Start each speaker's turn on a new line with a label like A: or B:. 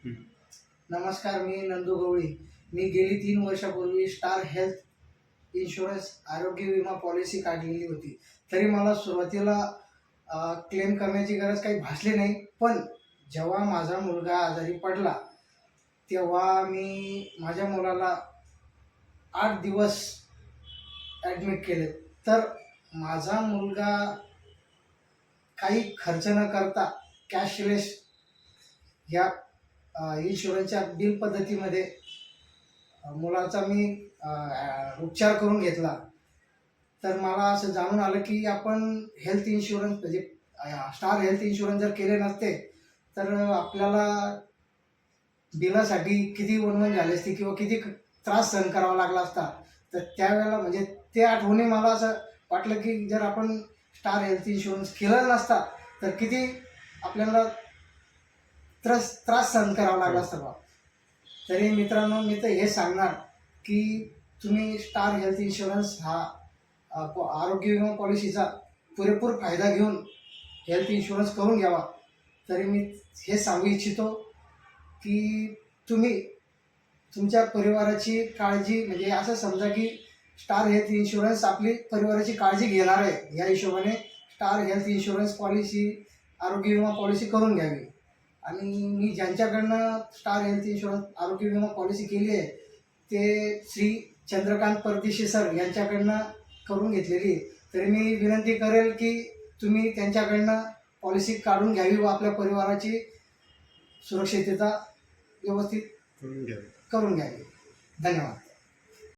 A: नमस्कार, मी नंदू गवळी. मी गेली 3 वर्षापूर्वी स्टार हेल्थ इन्शुरन्स आरोग्य विमा पॉलिसी काढलेली होती. तरी मला सुरुवातीला क्लेम करण्याची गरज काही भासली नाही. पण जेव्हा माझा मुलगा आजारी पडला, तेव्हा मी माझ्या मुलाला 8 दिवस ॲडमिट केले. तर माझा मुलगा काही खर्च न करता कॅशलेस ह्या इन्शुरन्सच्या बिल पद्धतीमध्ये मुलाचा मी उपचार करून घेतला. तर मला असं जाणून आलं की आपण हेल्थ इन्शुरन्स म्हणजे स्टार हेल्थ इन्शुरन्स जर केले नसते तर आपल्याला बिलासाठी किती वणवण झाली असती किंवा किती त्रास सहन करावा लागला असता. तर त्यावेळेला म्हणजे ते आठवणी मला असं वाटलं की जर आपण स्टार हेल्थ इन्शुरन्स केला नसता तर किती आपल्याला त्रास सहन करावा लागला असता बा. तरी मित्रांनो, मी तर हे सांगणार की तुम्ही स्टार हेल्थ इन्शुरन्स हा आरोग्य विमा पॉलिसीचा पुरेपूर फायदा घेऊन हेल्थ इन्शुरन्स करून घ्यावा. तरी मी हे सांगू इच्छितो की तुम्ही तुमच्या परिवाराची काळजी म्हणजे असं समजा की स्टार हेल्थ इन्शुरन्स आपली परिवाराची काळजी घेणार आहे. या हिशोबाने स्टार हेल्थ इन्शुरन्स पॉलिसी आरोग्य विमा पॉलिसी करून घ्यावी. आणि मी ज्यांच्याकडनं स्टार हेल्थ इन्शुरन्स आरोग्य विमा पॉलिसी केली आहे ते श्री चंद्रकांत परदेशी सर यांच्याकडनं करून घेतलेली आहे. तरी मी विनंती करेल की तुम्ही त्यांच्याकडनं पॉलिसी काढून घ्यावी व आपल्या परिवाराची सुरक्षितता व्यवस्थित करून घ्यावी. धन्यवाद.